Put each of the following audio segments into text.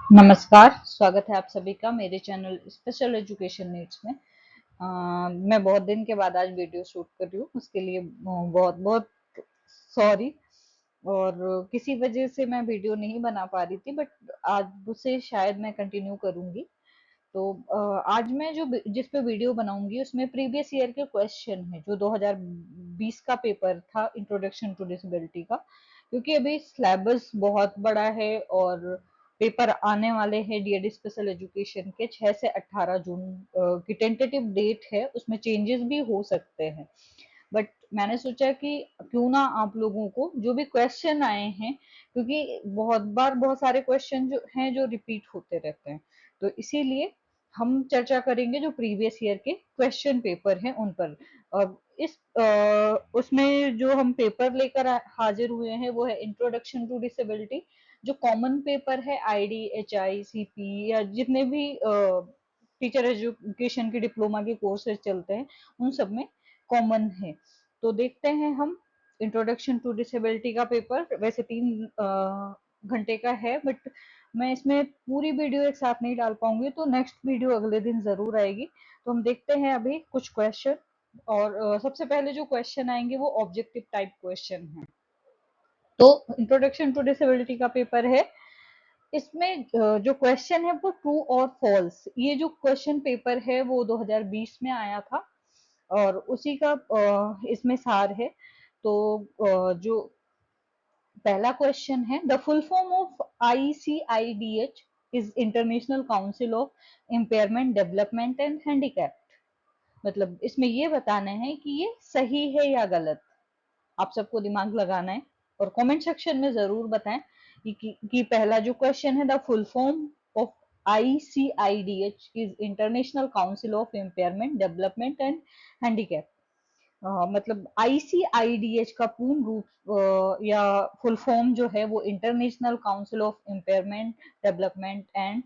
नमस्कार, स्वागत है आप सभी का मेरे चैनल स्पेशल एजुकेशन नीड्स में। मैं बहुत दिन के बाद आज वीडियो शूट कर रही हूँ, उसके लिए बहुत बहुत सॉरी। और किसी वजह से मैं वीडियो नहीं बना पा रही थी, बट आज से शायद मैं कंटिन्यू करूंगी। तो आज मैं जिस पे वीडियो बनाऊंगी उसमें प्रीवियस ईयर के क्वेश्चन है, जो 2020 का पेपर था इंट्रोडक्शन टू डिसेबिलिटी का। क्योंकि अभी सिलेबस बहुत बड़ा है और पेपर आने वाले हैं डीएडी स्पेशल एजुकेशन के 6 से 18 जून की टेंटेटिव डेट है, उसमें चेंजेस भी हो सकते हैं। बट मैंने सोचा कि क्यों ना आप लोगों को जो भी क्वेश्चन आए हैं, क्योंकि बहुत बार बहुत सारे क्वेश्चन जो हैं जो रिपीट होते रहते हैं, तो इसीलिए हम चर्चा करेंगे जो प्रीवियस ईयर के क्वेश्चन पेपर हैं उन पर। और उसमें जो हम पेपर लेकर हाजिर हुए हैं वो है इंट्रोडक्शन टू डिसेबिलिटी। जो कॉमन पेपर है आईडी, एचआई, सीपी या जितने भी टीचर एजुकेशन के डिप्लोमा के कोर्सेज चलते हैं उन सब में कॉमन है। तो देखते हैं हम इंट्रोडक्शन टू डिसेबिलिटी का पेपर। वैसे 3 घंटे का है, बट मैं इसमें पूरी वीडियो एक साथ नहीं डाल पाऊंगी, तो नेक्स्ट वीडियो अगले दिन जरूर आएगी। तो हम देखते हैं अभी कुछ क्वेश्चन। और सबसे पहले जो क्वेश्चन आएंगे वो ऑब्जेक्टिव टाइप क्वेश्चन है। तो इंट्रोडक्शन टू डिसेबिलिटी का पेपर है, इसमें जो क्वेश्चन है वो ट्रू और फॉल्स। ये जो क्वेश्चन पेपर है वो 2020 में आया था और उसी का इसमें सार है। तो जो पहला क्वेश्चन है, the full form of ICIDH is international council of impairment development and handicapped. मतलब इसमें ये बताना है कि ये सही है या गलत। आप सबको दिमाग लगाना है और कमेंट सेक्शन में जरूर बताएं कि पहला जो क्वेश्चन है, the full form of ICIDH is international council of impairment development and handicap. मतलब ICIDH का पूर्ण रूप या फुल फॉर्म जो है वो international council of impairment development and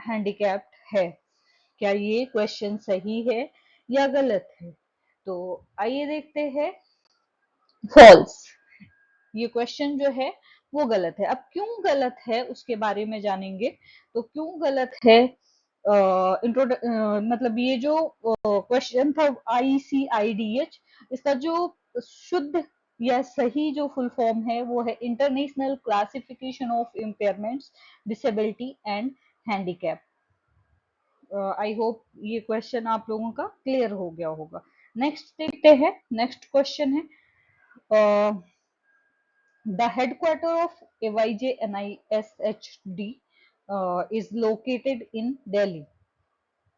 handicapped है। क्या ये क्वेश्चन सही है या गलत है? तो आइए देखते हैं। फॉल्स, ये क्वेश्चन जो है वो गलत है। अब क्यों गलत है उसके बारे में जानेंगे। तो क्यों गलत है, मतलब ये जो क्वेश्चन था ICIDH, इसका जो शुद्ध या सही जो फुल फॉर्म है वो है international classification of impairments, disability and handicap. I hope ये क्वेश्चन आप लोगों का क्लियर हो गया होगा। नेक्स्ट देखते हैं। नेक्स्ट क्वेश्चन है, the headquarter of AYJ-NISHD is located in Delhi.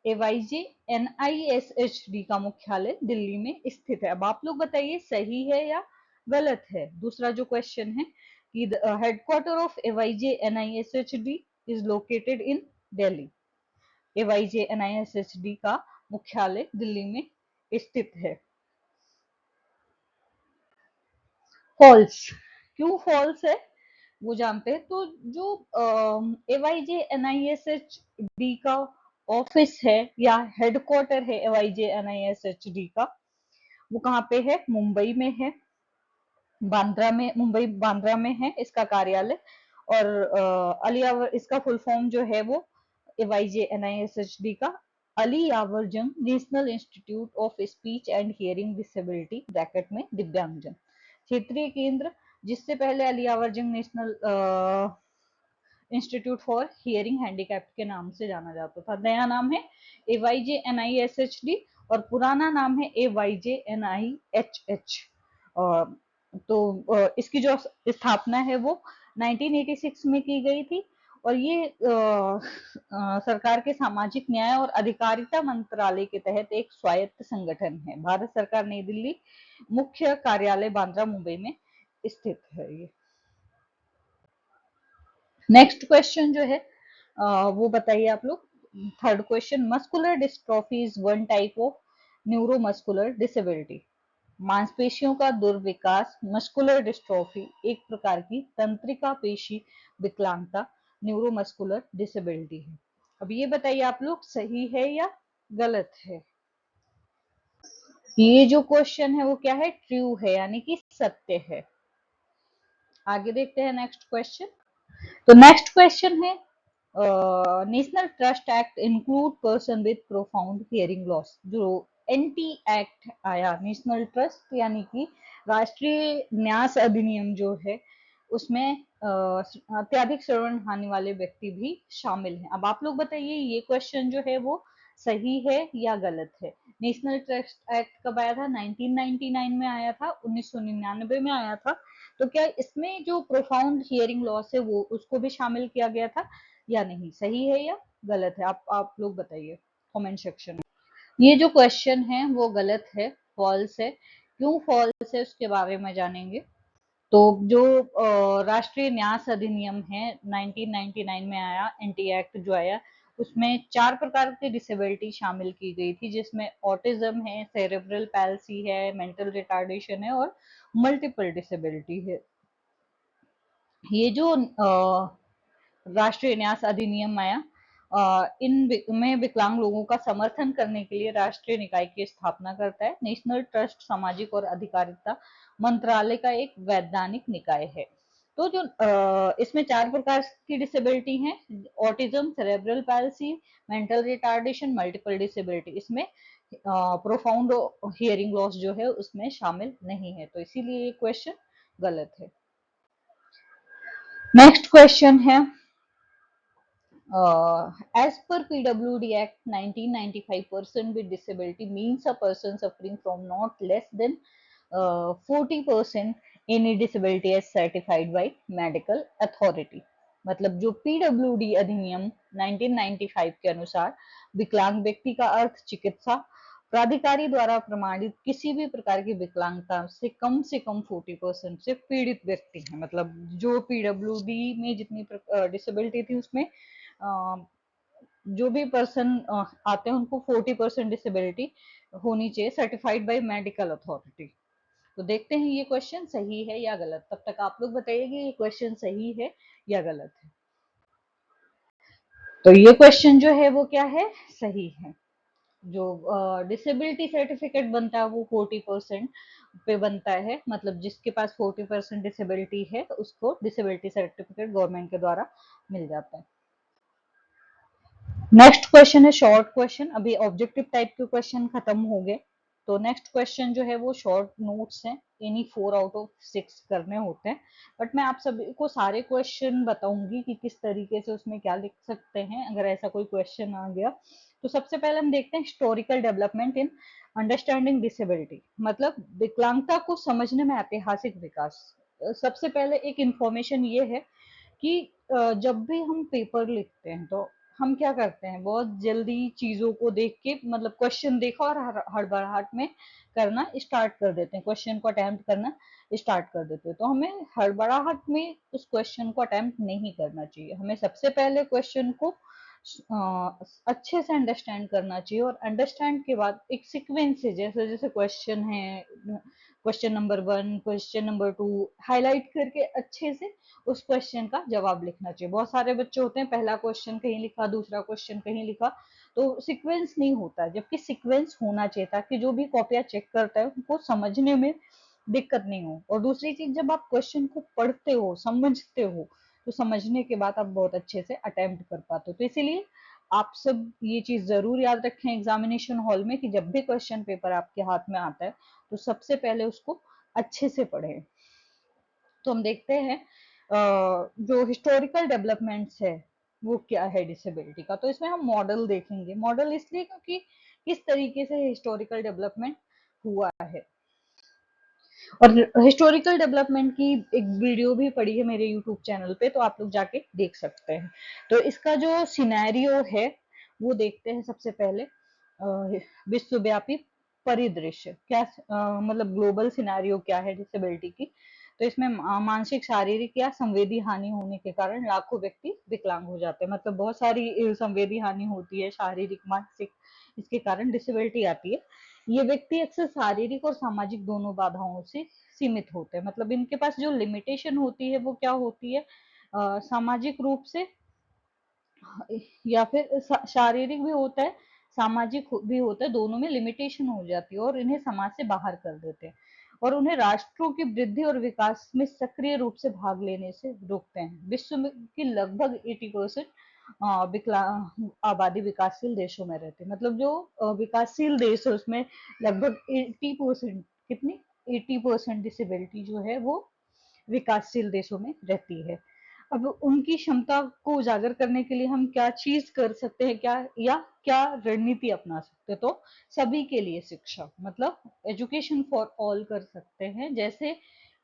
AYJ-NISHD का मुख्यालय दिल्ली में स्थित है। अब आप लोग बताइए सही है या गलत है। दूसरा जो क्वेश्चन है कि headquarter of AYJ-NISHD is located in Delhi. AYJ-NISHD का मुख्यालय दिल्ली में स्थित है। फॉल्स, क्यों फॉल्स है वो जानते हैं। तो जो AYJ-NISHD का ऑफिस है या हेडक्वार्टर है AYJ-NISHD का, वो कहाँ पे है? मुंबई में है, बांद्रा में, मुंबई बांद्रा में है इसका कार्यालय। और अली यावर, इसका फुल फॉर्म जो है वो AYJ-NISHD का अली यावर जंग national institute of speech and hearing disability bracket में दिव्यांगजन क्षेत्रीय केंद्र, जिससे पहले अली यावर जंग national institute for hearing handicapped के नाम से जाना जाता था। नया नाम है AYJ-NISHD और पुराना नाम है AYJ-NIHH। तो इसकी जो स्थापना है वो 1986 में की गई थी। और ये सरकार के सामाजिक न्याय और अधिकारिता मंत्रालय के तहत एक स्वायत्त संगठन है। भारत सरकार नई दिल्ली, मुख्य कार्यालय बांद्रा मुंबई में स्थित है ये। नेक्स्ट क्वेश्चन जो है वो बताइए आप लोग। Third question, muscular dystrophy is one type of neuromuscular disability. मांसपेशियों का दुर्विकास मस्कुलर डिस्ट्रॉफी एक प्रकार की तंत्रिका पेशी विकलांगता न्यूरोमस्कुलर डिसेबिलिटी है। अब ये बताइए आप लोग सही है या गलत है। ये जो क्वेश्चन है वो क्या है? ट्रू है, यानी कि सत्य है। आगे देखते हैं नेक्स्ट क्वेश्चन। तो नेक्स्ट क्वेश्चन है, national trust act include person with profound hearing loss. जो एनटी एक्ट आया, नेशनल ट्रस्ट यानी कि राष्ट्रीय न्यास अधिनियम जो है, उसमें अत्यधिक श्रवण हानि वाले व्यक्ति भी शामिल हैं। अब आप लोग बताइए ये क्वेश्चन जो है वो सही है या गलत है। नेशनल ट्रस्ट एक्ट कब आया था? 1999 में आया था, 1999 में आया था। तो क्या इसमें जो प्रोफाउंड हियरिंग लॉस है वो उसको भी शामिल किया गया था या नहीं? सही है या गलत है? आप लोग बताइए कमेंट सेक्शन में। ये जो क्वेश्चन है वो गलत है, फॉल्स है। क्यों फॉल्स है उसके बारे में जानेंगे। तो जो राष्ट्रीय न्यास अधिनियम है 1999 में आया, एनटी एक्ट जो आया, उसमें 4 प्रकार की डिसेबिलिटी शामिल की गई थी, जिसमें ऑटिज्म है, सेरेब्रल पैल्सी है, मेंटल रिटार्डेशन है और मल्टीपल डिसेबिलिटी है। ये जो राष्ट्रीय न्यास अधिनियम आया, में विकलांग लोगों का समर्थन करने के लिए राष्ट्रीय निकाय की स्थापना करता है। नेशनल ट्रस्ट सामाजिक और अधिकारिता मंत्रालय का एक वैधानिक निकाय है। तो जो इसमें 4 प्रकार की डिसेबिलिटी हैं, autism, cerebral palsy, mental retardation, multiple disability. इसमें प्रोफाउंड हियरिंग लॉस जो है उसमें शामिल नहीं है, तो इसीलिए ये क्वेश्चन गलत है। नेक्स्ट क्वेश्चन है, as per PWD Act 1995, person with disability means a person suffering from not less than 40% any disability as certified by medical authority। मतलब जो PWD अधिनियम 1995 के अनुसार विकलांग व्यक्ति का अर्थ चिकित्सा प्राधिकारी द्वारा प्रमाणित किसी भी प्रकार की विकलांगता से कम 40% से पीड़ित व्यक्ति है। मतलब जो PWD में जितनी डिसेबिलिटी थी उसमें जो भी पर्सन आते हैं उनको 40% डिसेबिलिटी होनी चाहिए, सर्टिफाइड बाय मेडिकल अथॉरिटी। तो देखते हैं ये क्वेश्चन सही है या गलत। तब तक आप लोग बताइए कि ये क्वेश्चन सही है या गलत है। तो ये क्वेश्चन जो है वो क्या है? सही है। जो डिसेबिलिटी सर्टिफिकेट बनता है वो 40% पे बनता है। मतलब जिसके पास 40% डिसेबिलिटी है तो उसको डिसेबिलिटी सर्टिफिकेट गवर्नमेंट के द्वारा मिल जाता है। नेक्स्ट क्वेश्चन है शॉर्ट क्वेश्चन। अभी ऑब्जेक्टिव टाइप के क्वेश्चन खत्म हो गए, तो नेक्स्ट क्वेश्चन जो है वो शॉर्ट नोट्स हैं, एनी 4 आउट ऑफ 6 करने होते हैं। बट मैं आप सभी को सारे क्वेश्चन बताऊंगी कि किस तरीके से उसमें क्या लिख सकते हैं अगर ऐसा कोई क्वेश्चन आ गया। तो सबसे पहले हम देखते हैं historical development in understanding disability. मतलब विकलांगता को समझने में ऐतिहासिक विकास। सबसे पहले एक इंफॉर्मेशन ये है कि जब भी हम पेपर लिखते हैं तो हम क्या करते हैं, बहुत जल्दी चीजों को देख के, मतलब क्वेश्चन देखा और हड़बड़ाहट में करना स्टार्ट कर देते हैं, क्वेश्चन को अटेम्प्ट करना स्टार्ट कर देते हैं। तो हमें हड़बड़ाहट में उस क्वेश्चन को अटेम्प्ट नहीं करना चाहिए। हमें सबसे पहले क्वेश्चन को अच्छे से अंडरस्टैंड करना चाहिए और अंडरस्टैंड के बाद एक सीक्वेंस से, जैसे जैसे क्वेश्चन है, question number 1, question number 2 highlight करके अच्छे से उस क्वेश्चन का जवाब लिखना चाहिए। बहुत सारे बच्चे होते हैं पहला क्वेश्चन कहीं लिखा, दूसरा क्वेश्चन कहीं लिखा, तो सीक्वेंस नहीं होता, जबकि सीक्वेंस होना चाहिए ताकि जो भी कॉपियां चेक करता है उनको समझने में दिक्कत नहीं हो। और दूसरी चीज, जब आप क्वेश्चन को पढ़ते हो, समझते हो, तो समझने के बाद आप बहुत अच्छे से अटेम्प्ट कर पाते हो। तो इसीलिए आप सब ये चीज जरूर याद रखें एग्जामिनेशन हॉल में कि जब भी क्वेश्चन पेपर आपके हाथ में आता है तो सबसे पहले उसको अच्छे से पढ़ें। तो हम देखते हैं जो हिस्टोरिकल डेवलपमेंट्स है वो क्या है डिसेबिलिटी का। तो इसमें हम मॉडल देखेंगे। मॉडल इसलिए क्योंकि किस तरीके से हिस्टोरिकल डेवलपमेंट हुआ है। और हिस्टोरिकल डेवलपमेंट की एक वीडियो भी पड़ी है मेरे यूट्यूब चैनल पे, तो आप लोग जाके देख सकते हैं। तो इसका जो सिनेरियो है वो देखते हैं सबसे पहले। विश्वव्यापी परिदृश्य क्या, मतलब ग्लोबल सिनेरियो क्या है डिसेबिलिटी की। तो इसमें मानसिक, शारीरिक या संवेदी हानि होने के कारण लाखों व्यक्ति विकलांग हो जाते हैं। मतलब बहुत सारी संवेदी हानि होती है, शारीरिक, मानसिक, इसके कारण डिसेबिलिटी आती है। ये व्यक्ति अक्सर शारीरिक और सामाजिक दोनों बाधाओं से सीमित होते हैं। मतलब इनके पास जो लिमिटेशन होती है वो क्या होती है, सामाजिक रूप से या फिर शारीरिक भी होता है, सामाजिक भी होता है, दोनों में लिमिटेशन हो जाती है और इन्हें समाज से बाहर कर देते हैं। और उन्हें राष्ट्रों की वृद्धि और विकास में सक्रिय रूप से भाग लेने से रोकते हैं। विश्व में की लगभग 80% आबादी विकासशील देशों में रहती है। मतलब जो विकासशील देश है उसमें लगभग 80%, कितनी 80% डिसेबिलिटी जो है वो विकासशील देशों में रहती है। अब उनकी क्षमता को उजागर करने के लिए हम क्या चीज कर सकते हैं, क्या या क्या रणनीति अपना सकते हैं? तो सभी के लिए शिक्षा, मतलब एजुकेशन फॉर ऑल कर सकते हैं। जैसे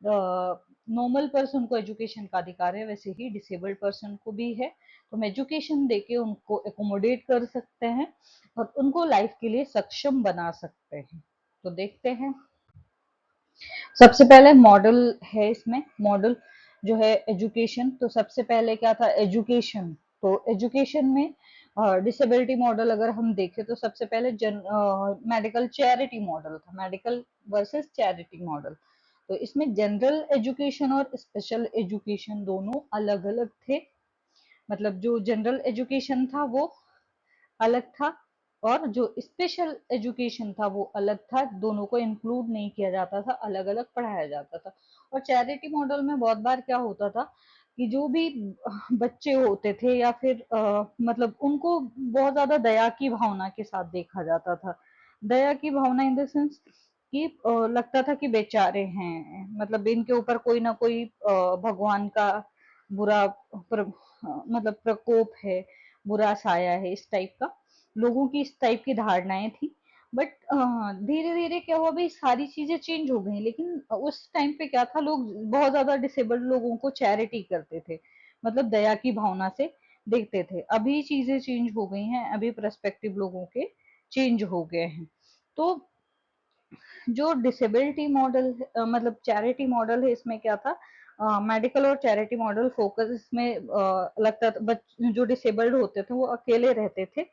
नॉर्मल पर्सन को एजुकेशन का अधिकार है, वैसे ही डिसेबल्ड पर्सन को भी है। तो हम एजुकेशन देके उनको एकोमोडेट कर सकते हैं और उनको लाइफ के लिए सक्षम बना सकते हैं। तो देखते हैं, सबसे पहले मॉडल है इसमें। मॉडल जो है एजुकेशन, तो सबसे पहले क्या था, एजुकेशन। तो एजुकेशन में डिसेबिलिटी मॉडल अगर हम देखें तो सबसे पहले मेडिकल चैरिटी मॉडल था, मेडिकल वर्सेस चैरिटी मॉडल। तो इसमें जनरल एजुकेशन और स्पेशल एजुकेशन दोनों अलग अलग थे। मतलब जो जनरल एजुकेशन था वो अलग था और जो स्पेशल एजुकेशन था वो अलग था। दोनों को इंक्लूड नहीं किया जाता था, अलग अलग पढ़ाया जाता था। और चैरिटी मॉडल में बहुत बार क्या होता था कि जो भी बच्चे होते थे या फिर मतलब उनको बहुत ज्यादा दया की भावना के साथ देखा जाता था। दया की भावना इन द सेंस कि लगता था कि बेचारे हैं, मतलब इनके ऊपर कोई ना कोई भगवान का बुरा मतलब प्रकोप है, बुरा साया है, इस टाइप का लोगों की इस टाइप की धारणाएं थी। बट धीरे धीरे क्या हुआ भाई, सारी चीजें चेंज हो गई। लेकिन उस टाइम पे क्या था, लोग बहुत ज्यादा डिसेबल्ड लोगों को चैरिटी करते थे, मतलब दया की भावना से देखते थे। अभी चीजें चेंज हो गई हैं, अभी पर्सपेक्टिव लोगों के चेंज हो गए हैं। तो जो डिसेबिलिटी मॉडल मतलब चैरिटी मॉडल है, इसमें क्या था, मेडिकल और चैरिटी मॉडल फोकस इसमें लगता था जो डिसेबल्ड होते थे वो अकेले रहते थे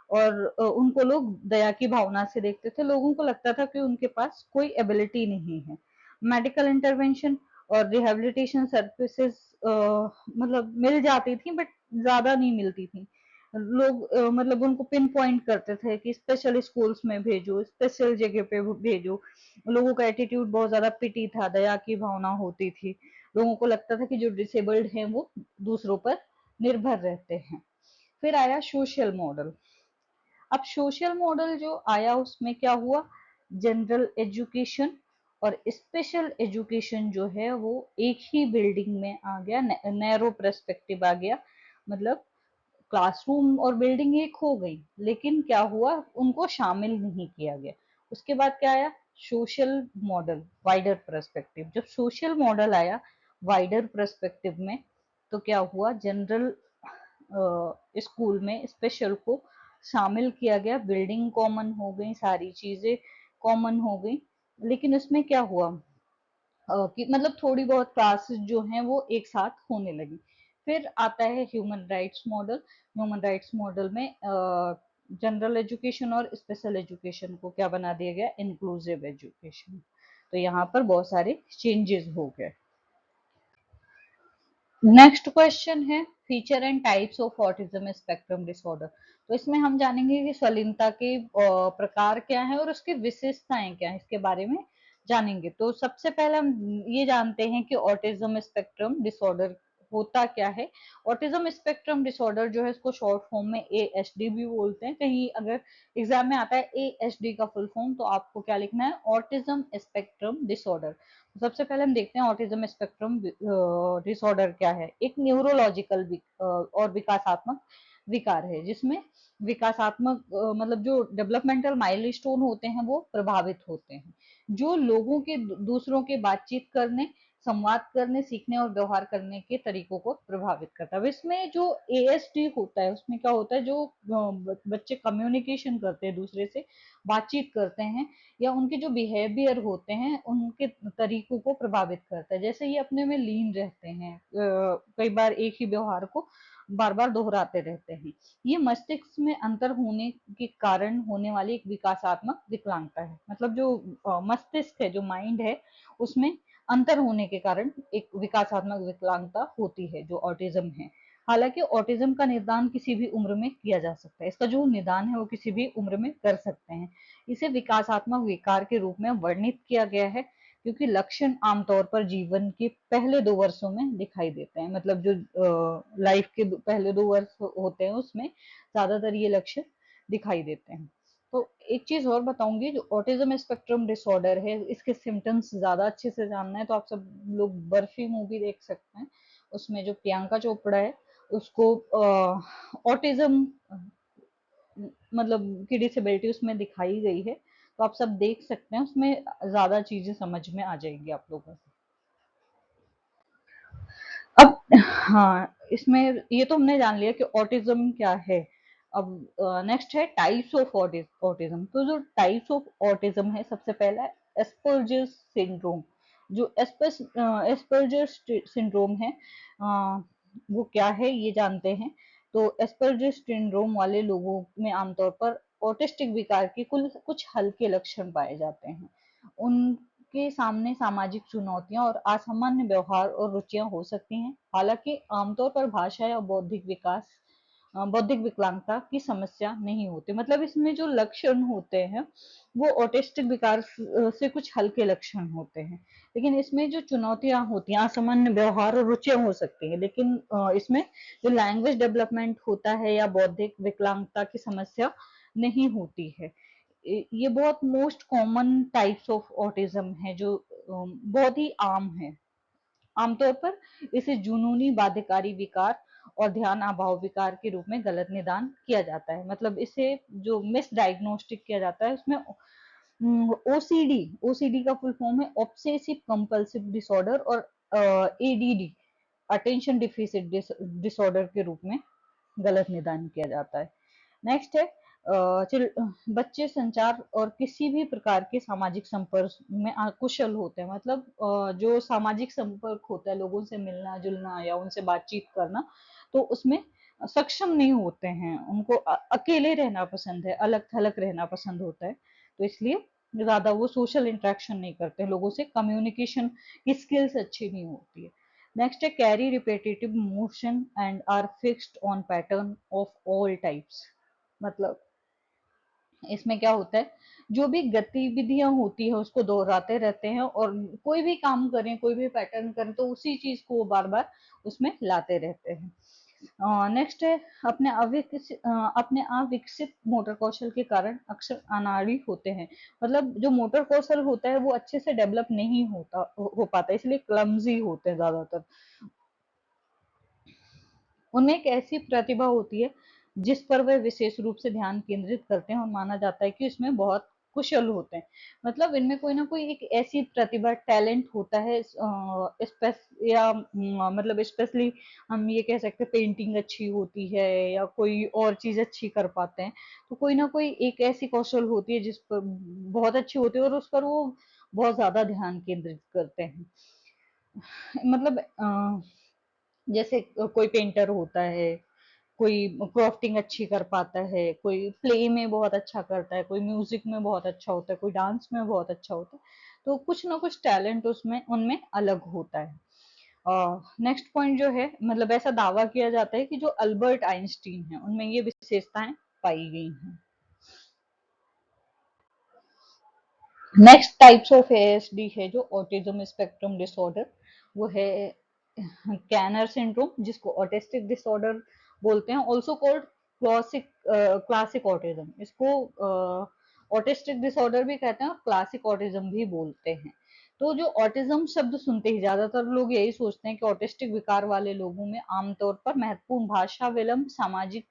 और उनको लोग दया की भावना से देखते थे। लोगों को लगता था कि उनके पास कोई एबिलिटी नहीं है। मेडिकल इंटरवेंशन और रिहेबिलिटेशन सर्विसेज मतलब मिल जाती थी बट ज्यादा नहीं मिलती थी। लोग मतलब उनको पिन पॉइंट करते थे कि स्पेशल स्कूल्स में भेजो, स्पेशल जगह पे भेजो। लोगों का एटीट्यूड बहुत ज्यादा पिटी था, दया की भावना होती थी। लोगों को लगता था कि जो डिसेबल्ड हैं वो दूसरों पर निर्भर रहते हैं। फिर आया सोशल मॉडल। अब सोशल मॉडल जो आया उसमें क्या हुआ, जनरल एजुकेशन और स्पेशल एजुकेशन जो है वो एक ही बिल्डिंग में आ गया, नैरो पर्सपेक्टिव आ गया। मतलब क्लासरूम और बिल्डिंग एक हो गई, लेकिन क्या हुआ, उनको शामिल नहीं किया गया। उसके बाद क्या आया, सोशल मॉडल, वाइडर पर्सपेक्टिव। जब सोशल मॉडल आया वाइडर पर्सपेक्टिव में, तो क्या हुआ, जनरल स्कूल में स्पेशल को शामिल किया गया, बिल्डिंग कॉमन हो गई, सारी चीजें कॉमन हो गई। लेकिन उसमें क्या हुआ कि मतलब थोड़ी बहुत क्लासेस जो हैं वो एक साथ होने लगी। फिर आता है human rights model. Human rights model में जनरल एजुकेशन और स्पेशल एजुकेशन को क्या बना दिया गया, इंक्लूसिव एजुकेशन। तो यहाँ पर बहुत सारे चेंजेस हो गए। नेक्स्ट क्वेश्चन है feature and types of autism spectrum disorder. तो इसमें हम जानेंगे कि शालीनता के प्रकार क्या है और उसकी विशेषताएं क्या है, इसके बारे में जानेंगे। तो सबसे पहले हम ये जानते हैं कि ऑटिज्म स्पेक्ट्रम डिसऑर्डर होता क्या है। ऑटिज्म स्पेक्ट्रम डिसऑर्डर जो है इसको शॉर्ट फॉर्म में ASD भी बोलते हैं। कहीं अगर एग्जाम में आता है ASD का फुल फॉर्म, तो आपको क्या लिखना है, ऑटिज्म स्पेक्ट्रम डिसऑर्डर। सबसे पहले हम देखते हैं ऑटिज्म स्पेक्ट्रम डिसऑर्डर क्या है। एक न्यूरोलॉजिकल और विकासात्मक विकार है, जिसमें विकासात्मक मतलब जो डेवलपमेंटल माइलस्टोन होते हैं वो प्रभावित होते हैं, जो लोगों के दूसरों के बातचीत करने, संवाद करने, सीखने और व्यवहार करने के तरीकों को प्रभावित करता है। इसमें जो ASD होता है उसमें क्या होता है, जो बच्चे कम्युनिकेशन करते हैं, दूसरे से बातचीत करते हैं, या उनके जो बिहेवियर होते हैं उनके तरीकों को प्रभावित करता है। जैसे ये अपने में लीन रहते हैं, कई बार एक ही व्यवहार को बार बार दोहराते रहते हैं। ये मस्तिष्क में अंतर होने के कारण होने वाली एक विकासात्मक विकलांगता है। मतलब जो मस्तिष्क है, जो माइंड है, उसमें अंतर होने के कारण एक विकासात्मक विकलांगता होती है, जो ऑटिज्म है। हालांकि ऑटिज्म का निदान किसी भी उम्र में किया जा सकता है, इसका जो निदान है वो किसी भी उम्र में कर सकते हैं। इसे विकासात्मक विकार के रूप में वर्णित किया गया है। क्योंकि लक्षण आमतौर पर जीवन के पहले 2 वर्षों में दिखाई देते हैं। मतलब जो लाइफ के पहले 2 वर्ष होते हैं उसमें ज़्यादातर ये लक्षण दिखाई देते हैं। तो एक चीज़ और बताऊंगी, जो ऑटिज्म स्पेक्ट्रम डिसऑर्डर है, इसके सिम्टम्स ज़्यादा अच्छे से जानना है तो आप सब लोग बर्फी मूवी देख सकते हैं। उसमें जो प्रियंका चोपड़ा है उसको ऑटिज्म मतलब की डिसेबिलिटी उसमें दिखाई गई है, तो आप सब देख सकते हैं, उसमें ज्यादा चीजें समझ में आ जाएगी आप लोगों को। अब हाँ, इसमें ये तो हमने जान लिया कि ऑटिज्म क्या है। अब नेक्स्ट है टाइप्स ऑफ ऑटिज्म। तो जो टाइप्स ऑफ ऑटिज्म है, सबसे पहला एस्पर्जर सिंड्रोम। जो एस्पर्जर सिंड्रोम है, वो क्या है ये जानते हैं। तो एस्पर्जर सिंड्रोम वाले लोगों में आमतौर पर ऑटिस्टिक विकार के कुल कुछ हल्के लक्षण पाए जाते हैं। उनके सामने सामाजिक चुनौतियां और असामान्य व्यवहार और रुचियां हो सकती हैं। हालांकि आमतौर पर भाषा या बौद्धिक विकलांगता की समस्या नहीं होती। मतलब इसमें जो लक्षण होते हैं वो ऑटिस्टिक विकार से कुछ हल्के लक्षण होते हैं, लेकिन इसमें जो चुनौतियां होती हैं, असामान्य व्यवहार और रुचियां हो सकती हैं, लेकिन इसमें जो लैंग्वेज डेवलपमेंट होता है या बौद्धिक विकलांगता की समस्या नहीं होती है। ये बहुत most common types of autism है, जो बहुत ही आम है। आमतौर पर इसे जुनूनी बाध्यकारी विकार और ध्यान अभाव विकार के रूप में गलत निदान किया जाता है। मतलब इसे जो मिस डायग्नोस्टिक किया जाता है उसमें ओसीडी, ओसीडी का फुल फॉर्म है ऑब्सेसिव कंपल्सिव डिसऑर्डर, और एडीडी, अटेंशन डिफिसिट डिसऑर्डर के रूप में गलत निदान किया जाता है। नेक्स्ट है बच्चे संचार और किसी भी प्रकार के सामाजिक संपर्क में अकुशल होते हैं। मतलब जो सामाजिक संपर्क होता है, लोगों से मिलना जुलना या उनसे बातचीत करना, तो उसमें सक्षम नहीं होते हैं। उनको अकेले रहना पसंद है, अलग थलग रहना पसंद होता है, तो इसलिए ज्यादा वो सोशल इंटरेक्शन नहीं करते हैं लोगों से, कम्युनिकेशन की स्किल्स अच्छी नहीं होती है। नेक्स्ट है carry repetitive motion and are fixed on pattern of all types. मतलब इसमें क्या होता है, जो भी गतिविधियां होती है उसको दोहराते रहते हैं, और कोई भी काम करें, कोई भी पैटर्न करें, तो उसी चीज को वो बार बार उसमें लाते रहते हैं। नेक्स्ट है अपने अविकसित मोटर कौशल के कारण अक्सर अनाड़ी होते हैं। मतलब जो मोटर कौशल होता है वो अच्छे से डेवलप नहीं हो पाता, इसलिए क्लमजी होते हैं ज्यादातर। उनमें एक ऐसी प्रतिभा होती है जिस पर वे विशेष रूप से ध्यान केंद्रित करते हैं और माना जाता है कि इसमें बहुत कुशल होते हैं। मतलब इनमें कोई ना कोई एक ऐसी प्रतिभा, टैलेंट होता है, मतलब स्पेशली हम ये कह सकते हैं पेंटिंग अच्छी होती है या कोई और चीज अच्छी कर पाते हैं। तो कोई ना कोई एक ऐसी कौशल होती है जिस पर बहुत अच्छी होती है और उस पर वो बहुत ज्यादा ध्यान केंद्रित करते हैं। मतलब जैसे कोई पेंटर होता है, कोई क्राफ्टिंग अच्छी कर पाता है, कोई प्ले में बहुत अच्छा करता है, कोई म्यूजिक में बहुत अच्छा होता है, कोई डांस में बहुत अच्छा होता है। तो कुछ ना कुछ टैलेंट उसमें उनमें अलग होता है। नेक्स्ट पॉइंट जो है, मतलब ऐसा दावा किया जाता है कि जो अल्बर्ट आइंस्टीन है उनमें ये विशेषताएं पाई गई हैं। नेक्स्ट टाइप्स ऑफ एएसडी है जो ऑटिज्म स्पेक्ट्रम डिसऑर्डर, वो है कैनर सिंड्रोम, जिसको ऑटिस्टिक डिसऑर्डर बोलते हैं, ऑल्सो कॉल्ड क्लासिक ऑटिज्म। इसको ऑटिस्टिक डिसऑर्डर भी कहते हैं और क्लासिक ऑटिज्म भी बोलते हैं। तो जो ऑटिज्म शब्द सुनते ही ज्यादातर लोग यही सोचते हैं कि ऑटिस्टिक विकार वाले लोगों में आमतौर पर महत्वपूर्ण भाषा विलंब, सामाजिक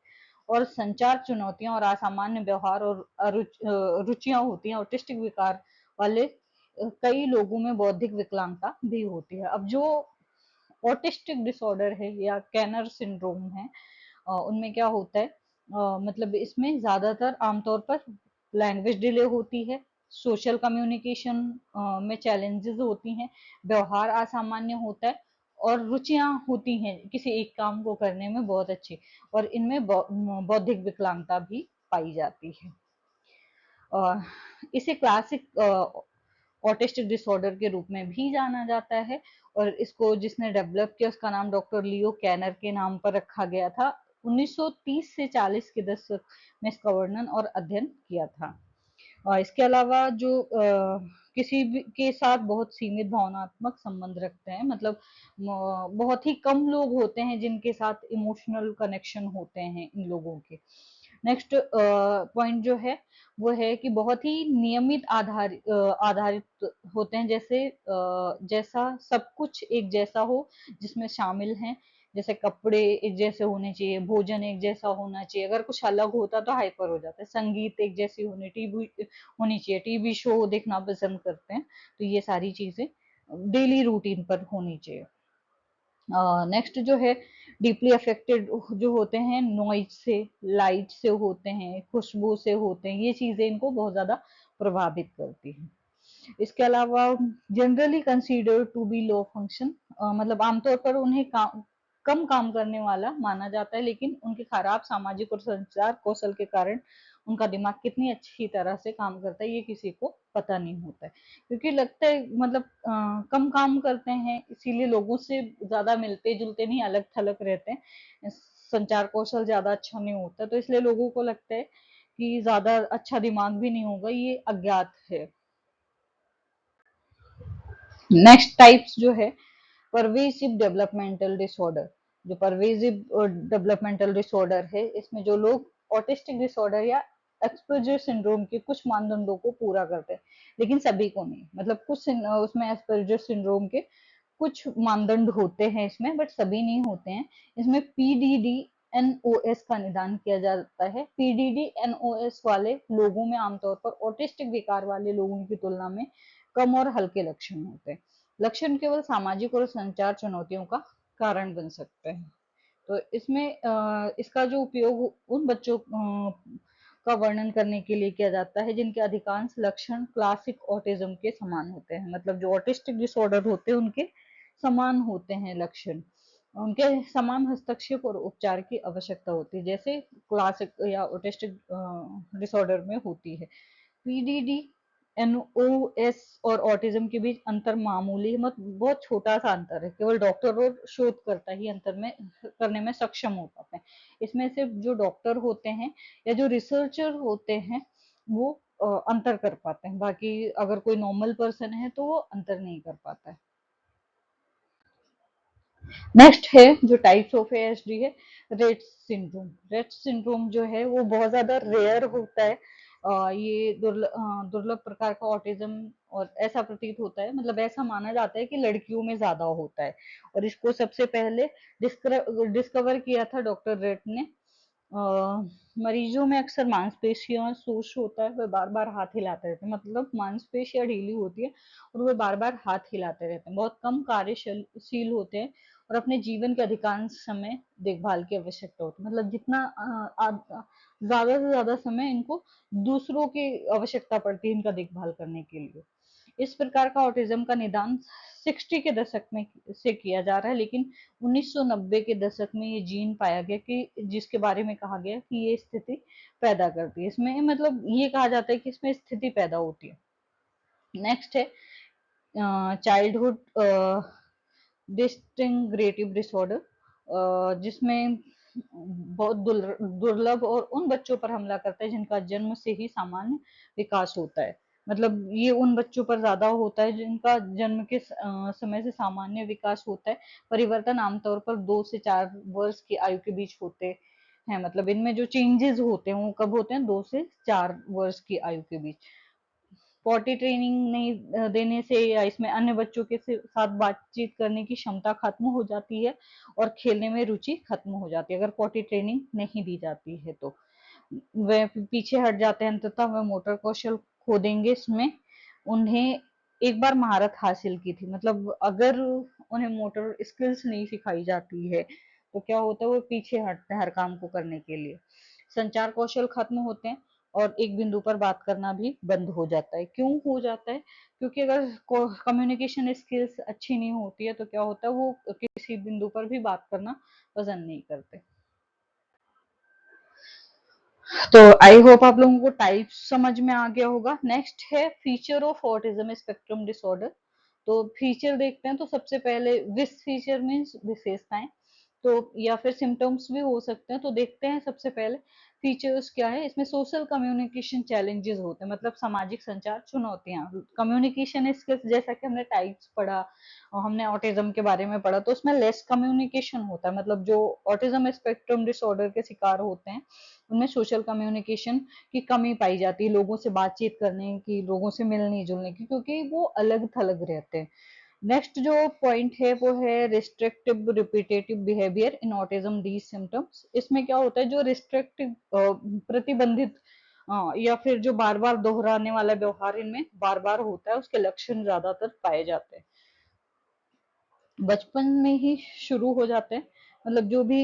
और संचार चुनौतियां और असामान्य व्यवहार और रुचियां होती हैं। ऑटिस्टिक विकार वाले कई लोगों में बौद्धिक विकलांगता भी होती है। अब जो ऑटिस्टिक डिसऑर्डर है या कैनर सिंड्रोम है, उनमें क्या होता है, मतलब इसमें ज्यादातर आमतौर पर लैंग्वेज डिले होती है, सोशल कम्युनिकेशन में चैलेंजेस होती हैं, व्यवहार असामान्य होता है, और रुचियां होती हैं किसी एक काम को करने में बहुत अच्छी, और इनमें बौद्धिक विकलांगता भी पाई जाती है। इसे क्लासिक ऑटिस्टिक डिसऑर्डर के रूप में भी जाना जाता है, और इसको जिसने डेवलप किया उसका नाम डॉक्टर लियो कैनर के नाम पर रखा गया था। 1930 से 40 के दशक में इसका वर्णन और अध्ययन किया था। इसके अलावा जो किसी भी के साथ बहुत सीमित भावनात्मक संबंध रखते हैं, मतलब बहुत ही कम लोग होते हैं जिनके साथ इमोशनल कनेक्शन होते हैं इन लोगों के। नेक्स्ट पॉइंट जो है वो है कि बहुत ही नियमित आधारित होते हैं, जैसे जैसा सब कुछ एक जैसा हो, जिसमें शामिल हैं जैसे कपड़े एक जैसे होने चाहिए, भोजन एक जैसा होना चाहिए, अगर कुछ अलग होता तो हाइपर हो जाता है, संगीत एक जैसी होनी चाहिए, टीवी शो देखना पसंद करते हैं, तो ये सारी चीजें डेली रूटीन पर होनी चाहिए। नेक्स्ट जो है डीपली अफेक्टेड जो होते हैं नॉइज से, लाइट से होते हैं, खुशबू से होते हैं, ये चीजें इनको बहुत ज्यादा प्रभावित करती हैं। इसके अलावा generally consider to be low function, मतलब आमतौर पर उन्हें कम काम करने वाला माना जाता है, लेकिन उनके खराब सामाजिक और संचार कौशल के कारण उनका दिमाग कितनी अच्छी तरह से काम करता है ये किसी को पता नहीं होता है, क्योंकि लगता है मतलब कम काम करते हैं इसीलिए लोगों से ज्यादा मिलते जुलते नहीं, अलग थलग रहते हैं, संचार कौशल ज्यादा अच्छा नहीं होता, तो इसलिए लोगों को लगता है कि ज्यादा अच्छा दिमाग भी नहीं होगा, ये अज्ञात है। नेक्स्ट टाइप्स जो है परवेसिव डेवलपमेंटल डिसऑर्डर, जो परवेसिव डेवलपमेंटल डिसऑर्डर है, इसमें जो लोग ऑटिस्टिक डिसऑर्डर या एक्सपर्जर सिंड्रोम के कुछ मानदंडों को पूरा करते हैं, लेकिन सभी को नहीं, मतलब कुछ उसमें एस्पर्जर सिंड्रोम के कुछ मानदंड होते हैं इसमें, बट सभी नहीं होते हैं। इसमें पीडीडी एनओएस का निदान किया जाता है। पीडीडी एनओएस वाले लोगों में आमतौर पर ऑटिस्टिक विकार वाले लोगों की तुलना में कम और हल्के लक्षण होते हैं। लक्षण केवल सामाजिक और संचार चुनौतियों का कारण बन सकते हैं। तो इसमें इसका जो उपयोग उन बच्चों का वर्णन करने के लिए किया जाता है जिनके अधिकांश लक्षण क्लासिक ऑटिज्म के समान होते हैं, मतलब जो ऑटिस्टिक डिसऑर्डर होते हैं उनके समान होते हैं लक्षण, उनके समान हस्तक्षेप और उपचार की आवश्यकता होती है, जैसे क्लासिक या ऑटिस्टिक डिसऑर्डर में होती है। पीडीडी एनओएस और ऑटिज्म के बीच अंतर मामूली मत बहुत छोटा सा अंतर है, केवल डॉक्टर और शोधकर्ता ही अंतर में करने में सक्षम हो पाते हैं। इसमें से जो डॉक्टर होते हैं या जो रिसर्चर होते हैं वो अंतर कर पाते हैं, बाकी अगर कोई नॉर्मल पर्सन है तो वो अंतर नहीं कर पाता है। नेक्स्ट है जो टाइप्स ऑफ एएसडी है, रेट सिंड्रोम। रेट सिंड्रोम जो है वो बहुत ज्यादा रेयर होता है, ये दुर्लभ प्रकार का ऑटिज्म, और ऐसा प्रतीत होता है, मतलब ऐसा माना जाता है कि लड़कियों में ज्यादा होता है, और इसको सबसे पहले डिस्कवर किया था डॉक्टर रेट ने। मरीजों में अक्सर मांसपेशियां शोष होता है, वे बार बार हाथ हिलाते रहते हैं, मतलब मांसपेशियां ढीली होती है और वे बार बार हाथ हिलाते रहते हैं, बहुत कम कार्यशील होते हैं और अपने जीवन के अधिकांश समय देखभाल की आवश्यकता होती है, मतलब जितना ज्यादा से ज्यादा समय इनको दूसरों की आवश्यकता पड़ती है इनका देखभाल करने के लिए। इस प्रकार का ऑटिज्म का निदान 60 के दशक में से किया जा रहा है, लेकिन 1990 के दशक में ये जीन पाया गया कि जिसके बारे में कहा गया कि ये स्थिति पैदा करती है, इसमें मतलब ये कहा जाता है कि इसमें स्थिति पैदा होती है। नेक्स्ट है चाइल्डहुड डिस्टिंग्रेटिव डिसऑर्डर, जिसमें बहुत दुर्लभ और उन बच्चों पर हमला करता है जिनका जन्म से ही सामान्य विकास होता है, मतलब ये उन बच्चों पर ज्यादा होता है जिनका जन्म के समय से सामान्य विकास होता है। परिवर्तन आमतौर पर 2 से 4 वर्ष की आयु के बीच होते हैं, मतलब इनमें जो चेंजेस होते हैं वो कब होते हैं, 2 से 4 वर्ष की आयु के बीच। पॉटी ट्रेनिंग नहीं देने से या इसमें अन्य बच्चों के साथ बातचीत करने की क्षमता खत्म हो जाती है और खेलने में रुचि खत्म हो जाती है, अगर पॉटी ट्रेनिंग नहीं दी जाती है तो वे पीछे हट जाते हैं तथा वह मोटर कौशल खो देंगे। इसमें उन्हें एक बार महारत हासिल की थी, मतलब अगर उन्हें मोटर स्किल्स नहीं सिखाई जाती है तो क्या होता है, वो पीछे हटते हैं हर काम को करने के लिए। संचार कौशल खत्म होते हैं और एक बिंदु पर बात करना भी बंद हो जाता है। क्यों हो जाता है, क्योंकि अगर कम्युनिकेशन स्किल्स अच्छी नहीं होती है तो क्या होता है, वो किसी बिंदु पर भी बात करना पसंद नहीं करते। तो आई होप आप लोगों को टाइप समझ में आ गया होगा। नेक्स्ट है feature of autism spectrum disorder. तो फीचर देखते हैं, तो सबसे पहले विस फीचर मीन्स विशेषताएं। तो या फिर सिम्टम्स भी हो सकते हैं। तो देखते हैं सबसे पहले फीचर्स क्या है। इसमें सोशल कम्युनिकेशन चैलेंजेस होते हैं, मतलब सामाजिक संचार चुनौतियां। कम्युनिकेशन स्किल्स, जैसा कि हमने टाइप्स पढ़ा और हमने ऑटिज्म के बारे में पढ़ा, तो उसमें लेस कम्युनिकेशन होता है। मतलब जो ऑटिज्म स्पेक्ट्रम डिसऑर्डर के शिकार होते हैं उनमें सोशल कम्युनिकेशन की कमी पाई जाती है, लोगों से बातचीत करने की, लोगों से मिलने जुलने की, क्योंकि वो अलग थलग रहते हैं। नेक्स्ट जो पॉइंट है वो है restrictive repetitive behaviour in autism these symptoms. इसमें क्या होता है, जो रिस्ट्रिक्टिव प्रतिबंधित या फिर जो बार बार दोहराने वाला व्यवहार इनमें बार बार होता है, उसके लक्षण ज्यादातर पाए जाते हैं। बचपन में ही शुरू हो जाते हैं, मतलब जो भी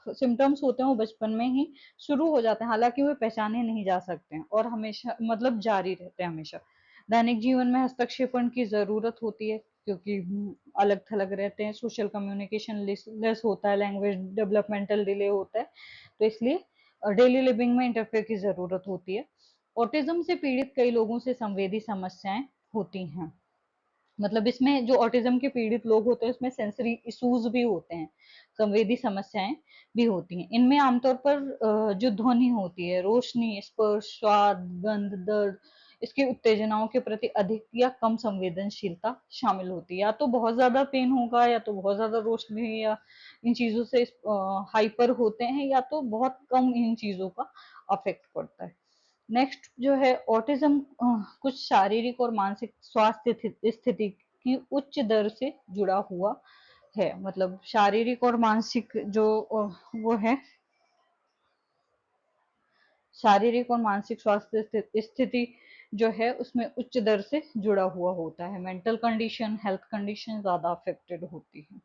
सिम्टम्स होते हैं वो बचपन में ही शुरू हो जाते हैं, हालांकि वे पहचाने नहीं जा सकते हैं और हमेशा मतलब जारी रहते हैं हमेशा। दैनिक जीवन में हस्तक्षेपण की जरूरत होती है, क्योंकि अलग थलग रहते हैं, सोशल कम्युनिकेशन लेस होता है, लैंग्वेज डेवलपमेंटल डिले होता है, तो इसलिए डेली लिविंग में इंटरफेयर की जरूरत होती है। ऑटिज्म से पीड़ित कई लोगों से संवेदी समस्याएं होती हैं। मतलब इसमें जो ऑटिज्म के पीड़ित लोग होते हैं उसमें सेंसरी इश्यूज भी होते हैं, संवेदी समस्याएं भी होती हैं। इनमें आमतौर पर जो ध्वनि होती है, रोशनी, स्पर्श, स्वाद, गंध, दर्द, इसकी उत्तेजनाओं के प्रति अधिक या कम संवेदनशीलता शामिल होती है। या तो बहुत ज्यादा पेन होगा, या तो बहुत ज्यादा रोशनी या इन चीजों से हाइपर होते हैं, या तो बहुत कम इन चीजों का अफेक्ट पड़ता है। नेक्स्ट जो है ऑटिज्म कुछ शारीरिक और मानसिक स्वास्थ्य स्थिति की उच्च दर से जुड़ा हुआ है। मतलब शारीरिक और मानसिक जो वो है, शारीरिक और मानसिक स्वास्थ्य स्थिति जो है उसमें उच्च दर से जुड़ा हुआ होता है। मेंटल कंडीशन, हेल्थ कंडीशन ज्यादा अफेक्टेड होती है।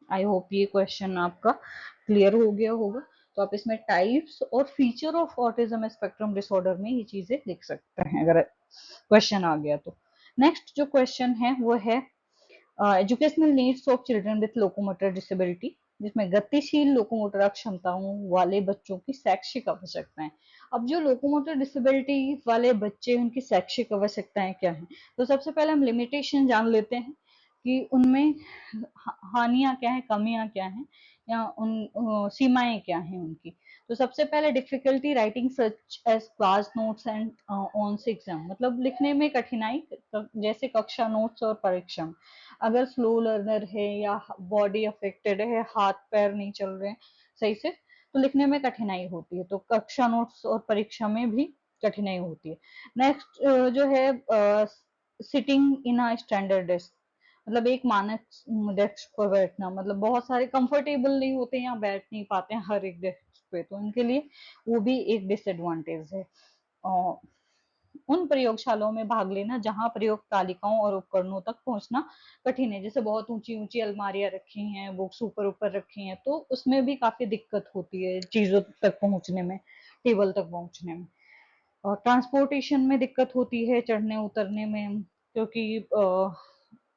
आई होप ये क्वेश्चन आपका क्लियर हो गया होगा। तो आप इसमें टाइप्स और feature of autism spectrum disorder में ये चीजें लिख सकते हैं अगर क्वेश्चन आ गया तो। नेक्स्ट जो क्वेश्चन है वो है educational needs of children with locomotor disability, जिसमें गतिशील लोकोमोटर अक्षमताओं वाले बच्चों की शैक्षिक आवश्यकताएं। अब जो लोकोमोटर डिसेबिलिटी वाले बच्चे, उनकी शैक्षिक आवश्यकताएं क्या हैं, तो सबसे पहले हम लिमिटेशन जान लेते हैं कि उनमें हानियां क्या है, कमियां क्या हैं, या उन सीमाएं क्या हैं उनकी। तो सबसे पहले difficulty writing such as class notes and on exam, मतलब लिखने में कठिनाई, जैसे कक्षा नोट्स और परीक्षा। अगर स्लो लर्नर है या बॉडी अफेक्टेड है, हाथ पैर नहीं चल रहे हैं सही से, तो लिखने में कठिनाई होती है, तो कक्षा नोट्स और परीक्षा में भी कठिनाई होती है। नेक्स्ट जो है sitting in a standard desk, मतलब एक मानक डेस्क पर बैठना, मतलब बहुत सारे कंफर्टेबल नहीं होते या बैठ नहीं पाते हैं हर एक डेस्क पे, तो उनके लिए वो भी एक डिसएडवांटेज है। और उन प्रयोगशालाओं में भाग लेना जहां प्रयोग तालिकाओं और उपकरणों तक पहुंचना कठिन है, जैसे बहुत ऊंची ऊंची अलमारियां रखी हैं, बुक्स ऊपर ऊपर रखी हैं, तो उसमें भी काफी दिक्कत होती है चीजों तक पहुंचने में, टेबल तक पहुंचने में। और ट्रांसपोर्टेशन में दिक्कत होती है, चढ़ने उतरने में, क्योंकि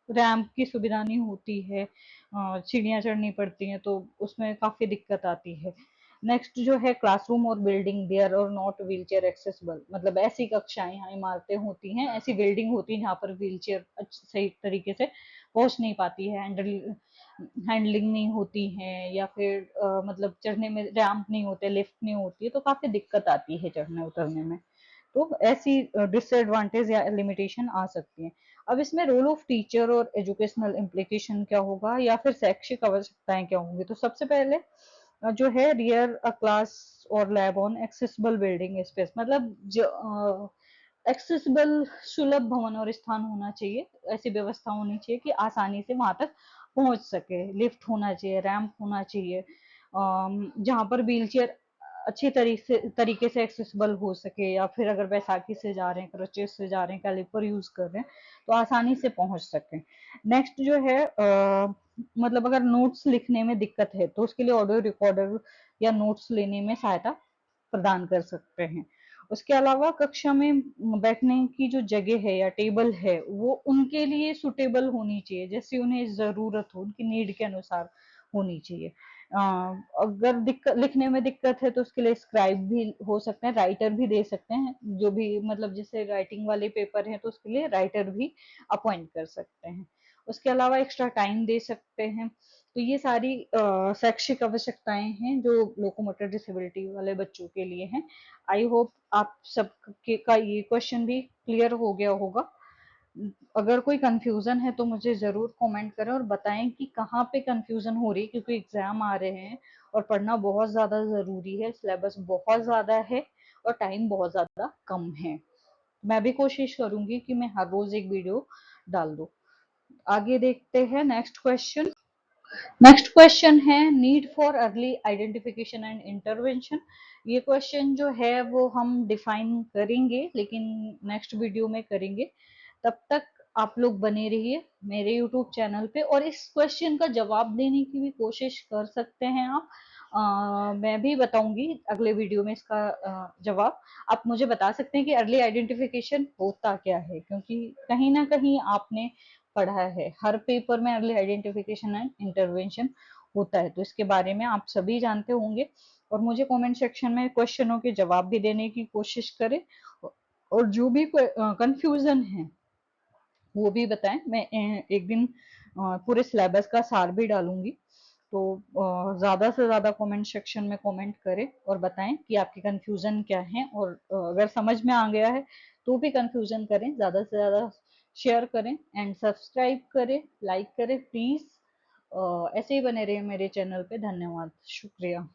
रैंप की सुविधा नहीं होती है, सीढ़ियाँ चढ़नी पड़ती हैं, तो उसमें काफी दिक्कत आती है। नेक्स्ट जो है क्लासरूम और बिल्डिंग देयर और नॉट व्हील चेयर एक्सेसिबल, मतलब ऐसी कक्षाएं यहाँ इमारतें होती हैं, ऐसी बिल्डिंग होती है जहाँ पर व्हील चेयर सही तरीके से पहुंच नहीं पाती है, हैंडलिंग नहीं होती है, या फिर मतलब चढ़ने में रैंप नहीं होते, लिफ्ट नहीं होती है, तो काफी दिक्कत आती है चढ़ने उतरने में। तो ऐसी डिसएडवांटेज या लिमिटेशन आ सकती है। अब इसमें रोल ऑफ टीचर और एजुकेशनल इम्प्लीकेशन क्या होगा, या फिर शैक्षिक आवश्यकताएं क्या होंगी। तो सबसे पहले जो है रियर अ क्लास और lab on accessible building space, मतलब जो एक्सेसिबल सुलभ भवन और स्थान होना चाहिए, ऐसी व्यवस्था होनी चाहिए कि आसानी से वहां तक पहुंच सके, लिफ्ट होना चाहिए, रैंप होना चाहिए, जहां पर व्हील चेयर अच्छी तरीके से एक्सेसिबल हो सके, या फिर अगर बैसाखी से जा रहे हैं, क्रचेस से जा रहे हैं, कैलिपर यूज कर रहे हैं, तो आसानी से पहुंच सके। नेक्स्ट जो है मतलब अगर नोट्स लिखने में दिक्कत है तो उसके लिए ऑडियो रिकॉर्डर या नोट्स लेने में सहायता प्रदान कर सकते हैं। उसके अलावा कक्षा में बैठने की जो जगह है या टेबल है वो उनके लिए सुटेबल होनी चाहिए, जैसे उन्हें जरूरत हो, उनकी नीड के अनुसार होनी चाहिए। अ, अगर दिक्कत लिखने में दिक्कत है तो उसके लिए स्क्राइब भी हो सकते हैं, राइटर भी दे सकते हैं, जो भी मतलब जैसे राइटिंग वाले पेपर हैं तो उसके लिए राइटर भी अपॉइंट कर सकते हैं। उसके अलावा एक्स्ट्रा टाइम दे सकते हैं, तो ये सारी शैक्षिक आवश्यकताएं हैं जो लोकोमोटर डिसेबिलिटी वाले बच्चों के लिए हैं। आई होप आप सब का ये क्वेश्चन भी क्लियर हो गया होगा। अगर कोई कंफ्यूजन है तो मुझे जरूर कमेंट करें और बताएं कि कहाँ पे कंफ्यूजन हो रही है, क्योंकि एग्जाम आ रहे हैं और पढ़ना बहुत ज्यादा जरूरी है, सिलेबस बहुत ज्यादा है और टाइम बहुत ज्यादा कम है। मैं भी कोशिश करूंगी कि मैं हर रोज एक वीडियो डाल दूं। आगे देखते हैं नेक्स्ट क्वेश्चन। नेक्स्ट क्वेश्चन है need for early identification and intervention. ये क्वेश्चन जो है वो हम डिफाइन करेंगे, लेकिन नेक्स्ट वीडियो में करेंगे। तब तक आप लोग बने रहिए मेरे यूट्यूब चैनल पे और इस क्वेश्चन का जवाब देने की भी कोशिश कर सकते हैं आप। मैं भी बताऊंगी अगले वीडियो में इसका जवाब। आप मुझे बता सकते हैं कि अर्ली आइडेंटिफिकेशन होता क्या है, क्योंकि कहीं ना कहीं आपने पढ़ा है हर पेपर में अर्ली आइडेंटिफिकेशन एंड इंटरवेंशन होता है, तो इसके बारे में आप सभी जानते होंगे। और मुझे कमेंट सेक्शन में क्वेश्चनों के जवाब भी देने की कोशिश करें और जो भी कंफ्यूजन है वो भी बताएं। मैं एक दिन पूरे सिलेबस का सार भी डालूंगी। तो ज्यादा से ज्यादा कमेंट सेक्शन में कमेंट करें और बताएं कि आपकी कंफ्यूजन क्या है, और अगर समझ में आ गया है तो भी कंफ्यूजन करें, ज्यादा से ज्यादा शेयर करें एंड सब्सक्राइब करें, लाइक करें प्लीज। ऐसे ही बने रहे मेरे चैनल पे। धन्यवाद, शुक्रिया।